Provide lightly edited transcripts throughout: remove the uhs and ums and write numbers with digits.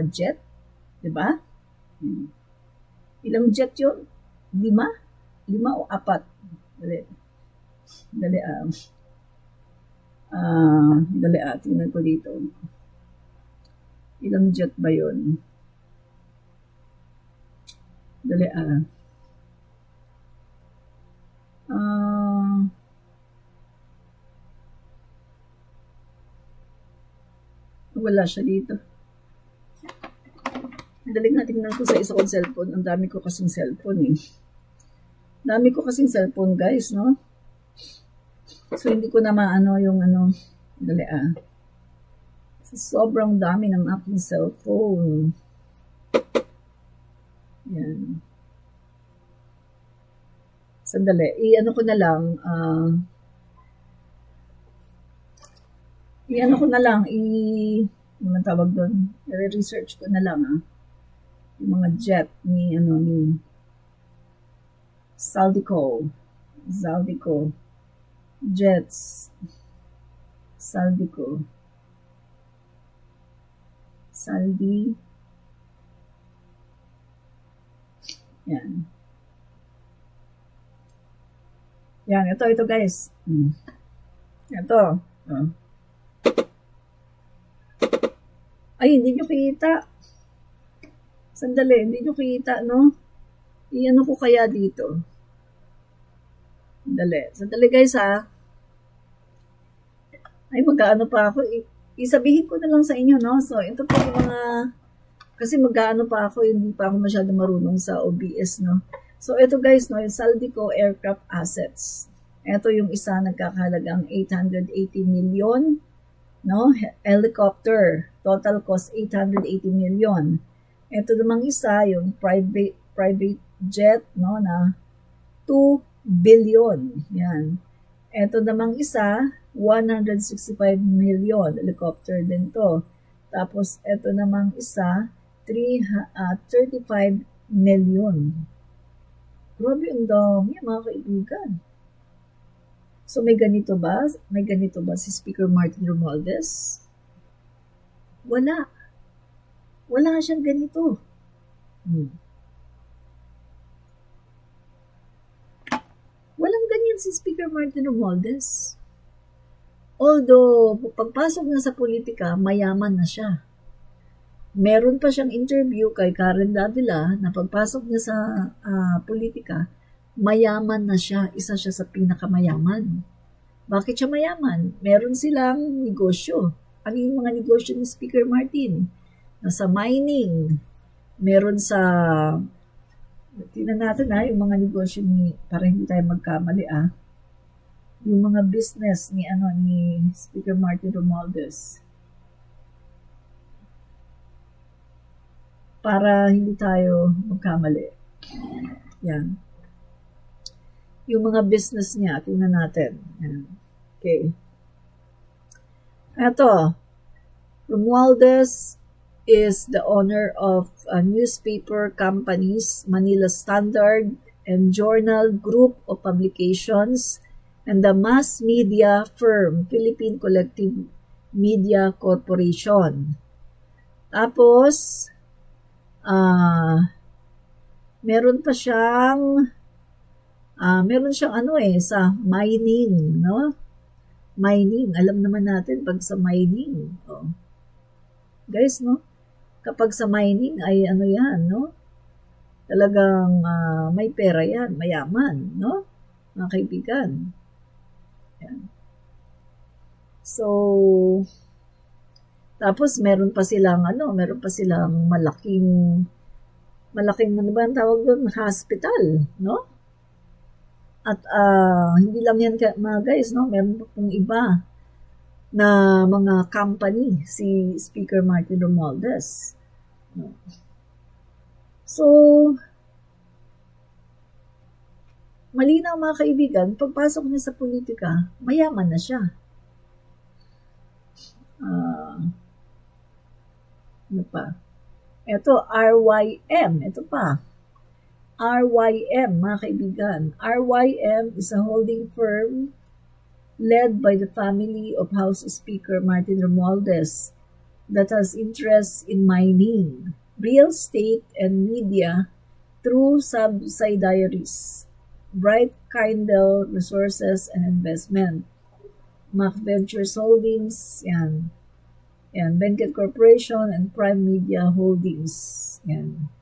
jet, di ba? Ilang jet yun? 5? 5 o 4? Dali. Dali, dali, tingnan ko dito. Ilang jet ba yun? Dali, wala siya dito. Dali nga, tingnan ko sa isa kong cellphone. Ang dami ko kasing cellphone eh. Dami ko kasing cellphone, guys, no? So, hindi ko na maano yung ano. Dali, So, sobrang dami ng aking cellphone. Yan. Sandali. I-ano ko na lang. I-ano ko na lang. Ano tawag doon? I-research ko na lang, yung mga jet ni, ni Zaldico. Jets. Zaldico. Yan. Yan, ito guys. Ito. Ay, hindi nyo kita. Sandali, hindi nyo kita, no? I-ano ko kaya dito? Sandali guys, Ay, mag-ano pa ako. Isabihin ko na lang sa inyo, no? So, ito po yung mga, kasi mag-ano pa ako, hindi pa ako masyado marunong sa OBS, no? So, ito guys, no, yung Zaldico Aircraft Assets. Ito yung isa, nagkakahalagang 880 million, no? Helicopter, total cost 880 million. Ito namang isa, yung private jet, no, na 2 billion. Yan. Ito namang isa, 165 million. Helicopter din to. Tapos, ito namang isa, 35 million. Grabe ang dami, mga kaibigan. So, may ganito ba? May ganito ba si Speaker Martin Romualdez? Wala. Wala siyang ganito. Walang ganyan si Speaker Martin Romualdez. Although, pagpasok na sa politika, mayaman na siya. Meron pa siyang interview kay Karen Davila na pagpasok niya sa politika, mayaman na siya. Isa siya sa pinakamayaman. Bakit siya mayaman? Meron silang negosyo. Ano yung mga negosyo ni Speaker Martin? Nasa mining. Meron sa, tingnan natin yung mga negosyo ni, para hindi tayo magkamali yung mga business ni Speaker Martin Romualdez. Para hindi tayo magkamali. Yan. Yung mga business niya, tingnan natin. Yan. Okay. Ito, Romualdez is the owner of newspaper companies, Manila Standard and Journal Group of Publications, and the mass media firm, Philippine Collective Media Corporation. Tapos, meron pa siyang sa mining, no? Mining, alam naman natin pag sa mining, guys, no? Kapag sa mining ay yan, no? Talagang may pera yan, mayaman, no? Mga kaibigan. Yan. So, tapos meron pa silang malaking ano ba ang tawag doon? Hospital, no? At hindi lang yan mga guys, no? Meron pa pong iba na mga company si Speaker Martin Romualdez. No? So, malinaw mga kaibigan, pagpasok niya sa politika, mayaman na siya. Ano pa? Ito, RYM. Ito pa. RYM, mga kaibigan. RYM is a holding firm led by the family of House Speaker Martin Romualdez that has interest in mining, real estate, and media through subsidiaries, Bright Kindle Resources and Investment, Mac Ventures Holdings, yan. Yan, Benguet Corporation and Prime Media Holdings. Yan.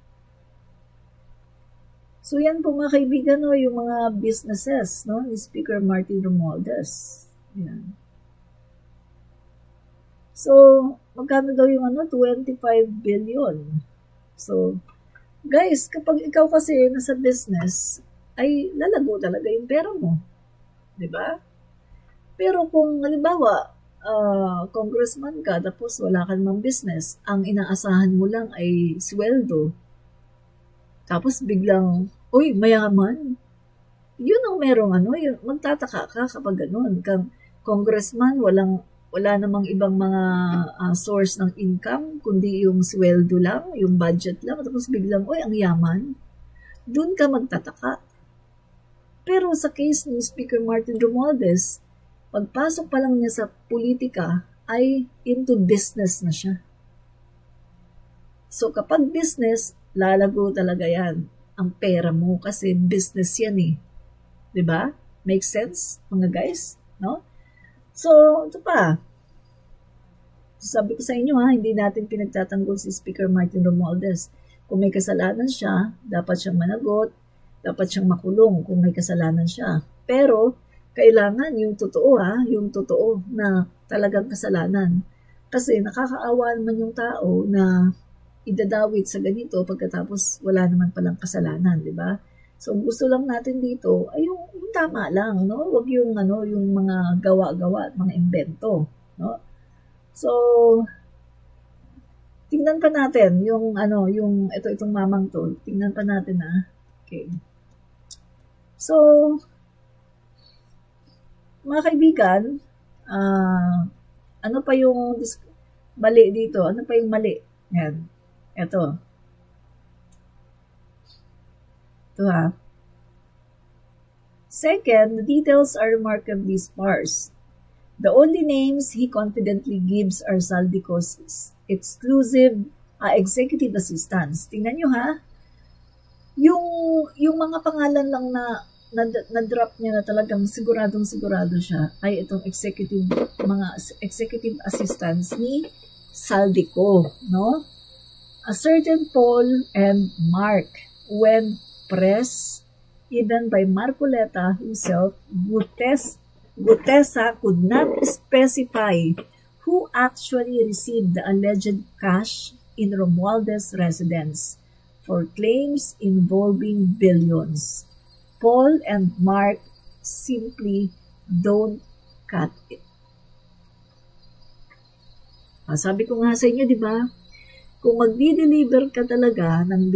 So yan po mga kaibigan, no, yung mga businesses, no, ni Speaker Martin Romualdez. Yan. So, magkano daw yung 25 billion. So, guys, kapag ikaw kasi nasa business, ay lalago talaga yung pera mo. 'Di ba? Pero kung halimbawa, congressman ka, tapos wala ka namang business, ang inaasahan mo lang ay sweldo, tapos biglang, uy, mayaman. Yun ang merong yun, magtataka ka kapag ganun. Kang congressman, wala namang ibang mga source ng income, kundi yung sweldo lang, yung budget lang, tapos biglang, uy, ang yaman. Doon ka magtataka. Pero sa case ni Speaker Martin Romualdez, pagpasok pa lang niya sa politika, ay into business na siya. So kapag business, lalago talaga yan. Ang pera mo kasi business yan eh. 'Di ba? Make sense, mga guys? No? So, ito pa. Sabi ko sa inyo hindi natin pinagtatanggol si Speaker Martin Romualdez. Kung may kasalanan siya, dapat siyang managot, dapat siyang makulong kung may kasalanan siya. Pero, kailangan yung totoo yung totoo na talagang kasalanan. Kasi nakakaawa naman yung tao na idadawit sa ganito pagkatapos wala naman palang kasalanan, di ba? So, gusto lang natin dito ay yung tama lang, no? Huwag yung yung mga gawa-gawa at mga invento, no? So, tingnan pa natin yung itong mamang to. Tingnan pa natin Okay. So, mga kaibigan, ano pa yung mali dito? Ano pa yung mali? Yan. Ito. Second, the details are remarkably sparse. The only names he confidently gives are Saldico's exclusive executive assistants. Tingnan nyo yung mga pangalan lang na-drop niya na talagang sigurado siya ay itong mga executive assistants ni Saldico, no? A certain Paul and Mark, when pressed, even by Marcoleta himself, Gutesa could not specify who actually received the alleged cash in Romualdez residence for claims involving billions. Paul and Mark simply don't cut it. Sabi ko nga sa inyo, di ba? Kung magdi-deliver ka talaga ng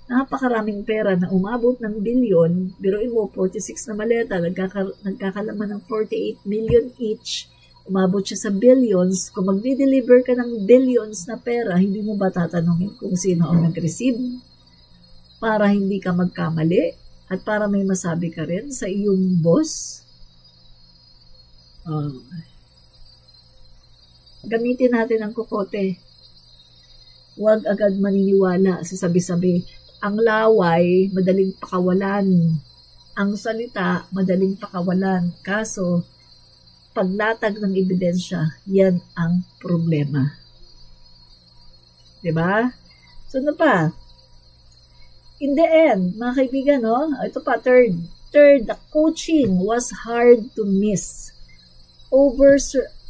napakaraming pera na umabot ng bilyon, biruin mo, 46 na maleta, nagkakalaman ng 48 million each, umabot siya sa billions. Kung magdi-deliver ka ng billions na pera, hindi mo ba tatanungin kung sino ang nag-receive? Para hindi ka magkamali at para may masabi ka rin sa iyong boss. Gamitin natin ang kokote. Huwag agad maniniwala sa sabi-sabi. Ang laway, madaling pakawalan. Ang salita, madaling pakawalan. Kaso, paglatag ng ebidensya, yan ang problema. Diba? So, ano pa? In the end, mga kaibigan, ito pa, third, the coaching was hard to miss.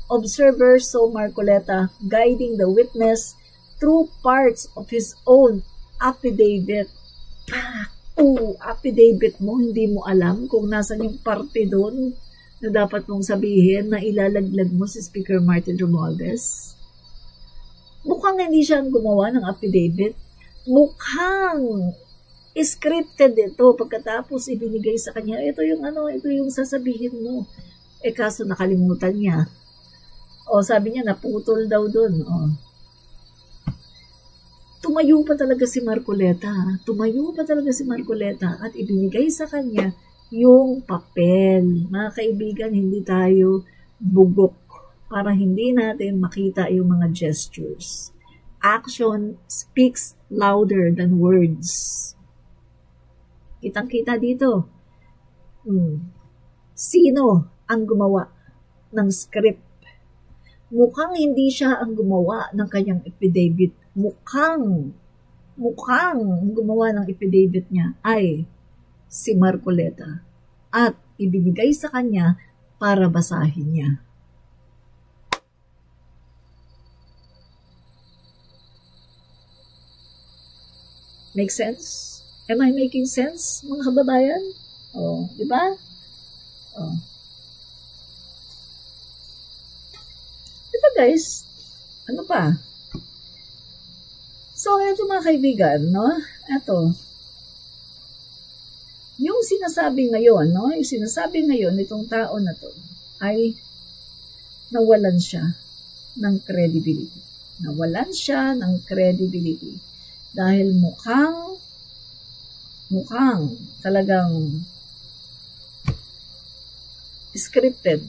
Observer saw Marcoleta guiding the witness through parts of his own affidavit. Affidavit mo, hindi mo alam kung nasan yung parte doon na dapat mong sabihin na ilalaglag mo si Speaker Martin Romualdez. Mukhang hindi siya gumawa ng affidavit. Mukhang scripted ito. Pagkatapos ibinigay sa kanya, ito yung sasabihin mo. Kaso nakalimutan niya. Sabi niya, naputol daw doon. Tumayo pa talaga si Marcoleta. At ibinigay sa kanya yung papel. Mga kaibigan, hindi tayo bugok. para hindi natin makita yung mga gestures. Action speaks louder than words. Kitang-kita dito. Sino ang gumawa ng script? Mukhang hindi siya ang gumawa ng kanyang affidavit. Mukhang gumawa ng affidavit niya ay si Marcoleta at ibinigay sa kanya para basahin niya. Make sense? Am I making sense, mga kababayan? Oh, di ba? Oh. Di ba guys? Ano pa? So, eto mga kaibigan, no? Eto. Yung sinasabi ngayon, no? Yung sinasabi ngayon nitong tao na to ay nawalan siya ng credibility. Nawalan siya ng credibility dahil mukhang talagang scripted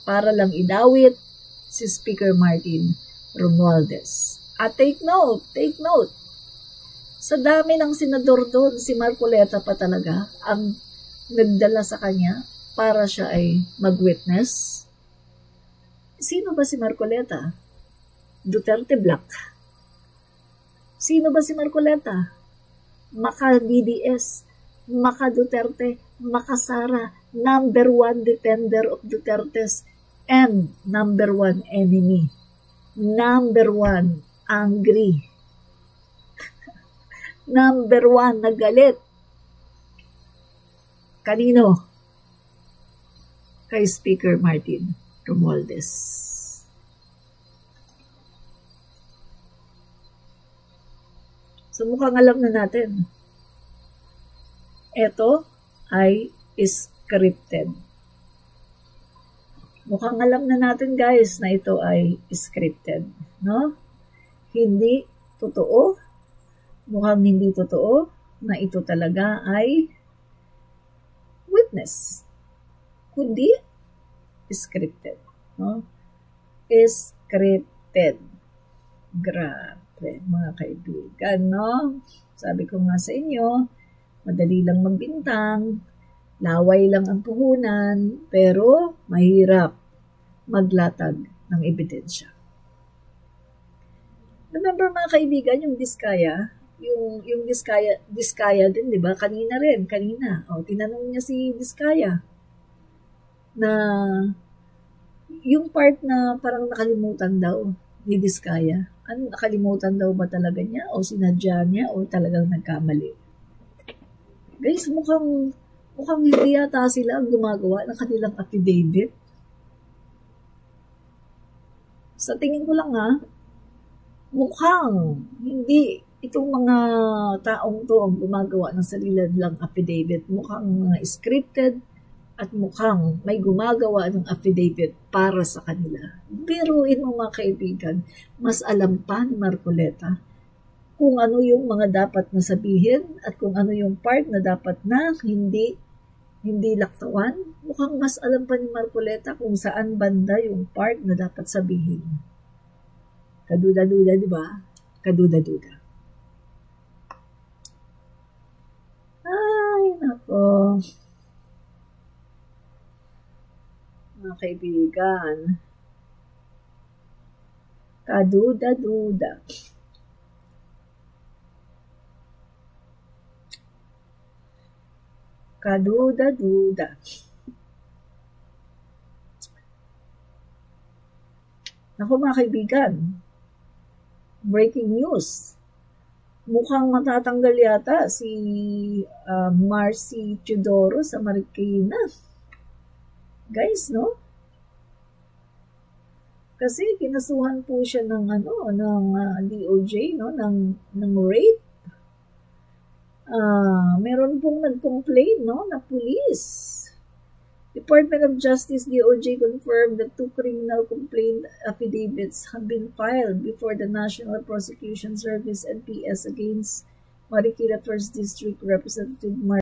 para lang idawit si Speaker Martin Romualdez. At take note, sa dami ng senador doon, si Marcoleta pa talaga ang nagdala sa kanya para siya ay mag-witness. Sino ba si Marcoleta? Duterte Black. Sino ba si Marcoleta? Maka-DDS, maka-Duterte, maka-Sara, number 1 defender of Duterte's and number 1 enemy. Number 1 angry. Number 1 nagalit. Kanino? Kay Speaker Martin Romualdez. So mukhang alam na natin. Ito ay scripted. Mukhang alam na natin guys na ito ay scripted. No? Hindi totoo. Mukhang hindi totoo na ito talaga ay witness. Kundi scripted. No? Scripted. Grabe. Mga kaibigan, no? Sabi ko nga sa inyo, madali lang magbintang, laway lang ang puhunan, pero mahirap maglatag ng ebidensya. Remember mga kaibigan, yung Diskaya, yung Diskaya din, di ba? Kanina. O, tinanong niya si Diskaya na yung part na parang nakalimutan daw ni Diskaya. Ano, nakalimutan daw ba talaga niya o sinadya niya o talagang nagkamali? Guys, mukhang hindi yata sila ang gumagawa ng kanilang affidavit. Sa tingin ko lang mukhang hindi itong mga taong to ang gumagawa ng sarili nilang affidavit. Mukhang mga scripted at mukhang may gumagawa ng affidavit para sa kanila. Biruin mo mga kaibigan, mas alam pa ni Marcoleta kung ano yung mga dapat na sabihin at kung ano yung part na dapat na hindi laktawan. Mukhang mas alam pa ni Marcoleta kung saan banda yung part na dapat sabihin. Kaduda-duda, di ba? Kaduda-duda. Ay, nako. Mga kaibigan, kaduda-duda. Kaduda-duda. Naku mga kaibigan, breaking news. Mukhang matatanggal yata si Marcy Teodoro sa Marikina. Guys, no? Kasi kinasuhan po siya ng DOJ, no, ng rape. Meron pong nag-complain, no, na police. Department of Justice DOJ confirmed that 2 criminal complaint affidavits have been filed before the National Prosecution Service NPS against Marikina 1st District Representative